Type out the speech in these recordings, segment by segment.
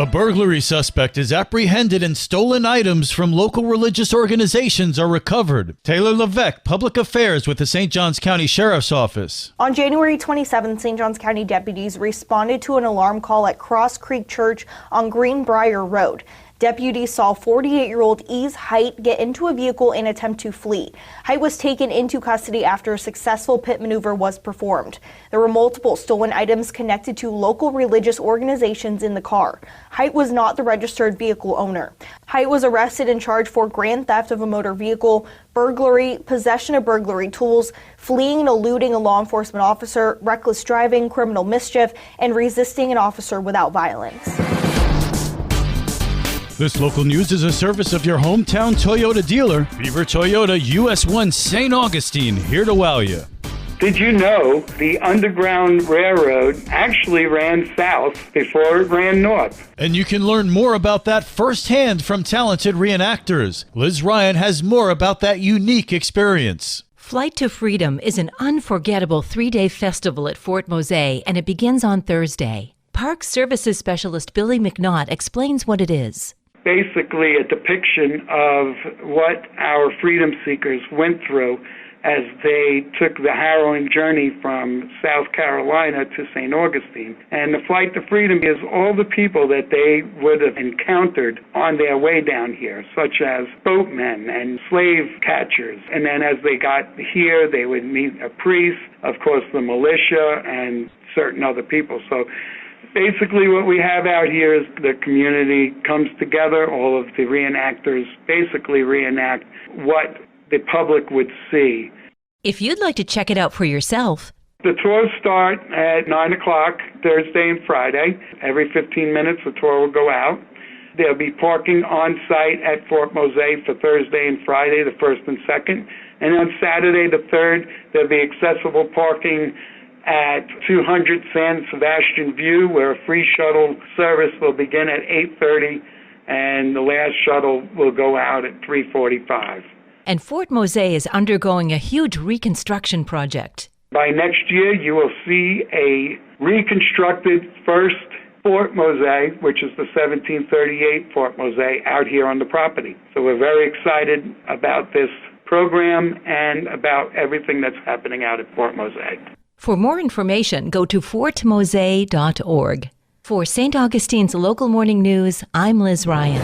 A burglary suspect is apprehended and stolen items from local religious organizations are recovered. Taylor Levesque, Public Affairs with the St. Johns County Sheriff's Office. On January 27th, St. Johns County deputies responded to an alarm call at Cross Creek Church on Greenbrier Road. Deputies saw 48-year-old Ease Height get into a vehicle and attempt to flee. Height was taken into custody after a successful pit maneuver was performed. There were multiple stolen items connected to local religious organizations in the car. Height was not the registered vehicle owner. Height was arrested and charged for grand theft of a motor vehicle, burglary, possession of burglary tools, fleeing and eluding a law enforcement officer, reckless driving, criminal mischief, and resisting an officer without violence. This local news is a service of your hometown Toyota dealer, Beaver Toyota US 1 St. Augustine, here to wow you. Did you know the Underground Railroad actually ran south before it ran north? And you can learn more about that firsthand from talented reenactors. Liz Ryan has more about that unique experience. Flight to Freedom is an unforgettable 3-day festival at Fort Mose, and it begins on Thursday. Park Services Specialist Billy McNaught explains what it is. Basically a depiction of what our freedom seekers went through as they took the harrowing journey from South Carolina to St. Augustine. And the Flight to Freedom is all the people that they would have encountered on their way down here, such as boatmen and slave catchers. And then as they got here, they would meet a priest, of course the militia, and certain other people. So basically what we have out here is the community comes together, all of the reenactors basically reenact what the public would see. If you'd like to check it out for yourself, the tours start at 9 o'clock Thursday and Friday. Every 15 minutes the tour will go out. There'll be parking on site at Fort Mose for Thursday and Friday, the 1st and 2nd. And on Saturday the 3rd, there'll be accessible parking at 200 San Sebastian View, where a free shuttle service will begin at 8:30 and the last shuttle will go out at 3:45. And Fort Mose is undergoing a huge reconstruction project. By next year, you will see a reconstructed first Fort Mose, which is the 1738 Fort Mose, out here on the property. So we're very excited about this program and about everything that's happening out at Fort Mose. For more information, go to fortmose.org. For St. Augustine's Local Morning News, I'm Liz Ryan.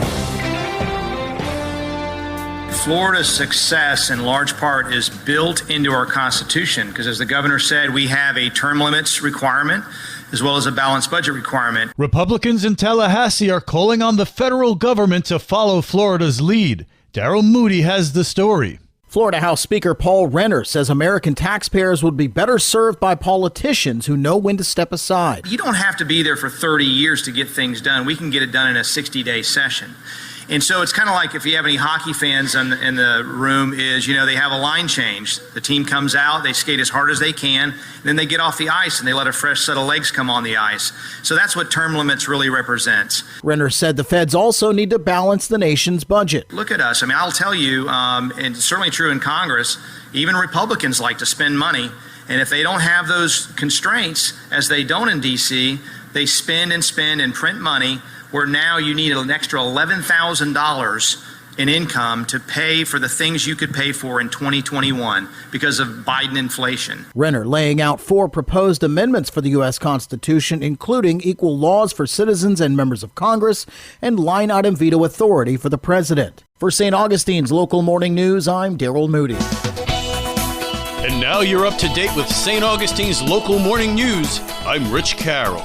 Florida's success in large part is built into our Constitution because, as the governor said, we have a term limits requirement as well as a balanced budget requirement. Republicans in Tallahassee are calling on the federal government to follow Florida's lead. Daryl Moody has the story. Florida House Speaker Paul Renner says American taxpayers would be better served by politicians who know when to step aside. You don't have to be there for 30 years to get things done. We can get it done in a 60-day session. And so it's kind of like, if you have any hockey fans in the room, is, they have a line change. The team comes out, they skate as hard as they can, and then they get off the ice and they let a fresh set of legs come on the ice. So that's what term limits really represents. Renner said the feds also need to balance the nation's budget. Look at us. I'll tell you, and it's certainly true in Congress, even Republicans like to spend money. And if they don't have those constraints, as they don't in D.C., they spend and print money, where now you need an extra $11,000 in income to pay for the things you could pay for in 2021 because of Biden inflation. Renner laying out 4 proposed amendments for the U.S. Constitution, including equal laws for citizens and members of Congress and line item veto authority for the president. For St. Augustine's Local Morning News, I'm Daryl Moody. And now you're up to date with St. Augustine's Local Morning News. I'm Rich Carroll.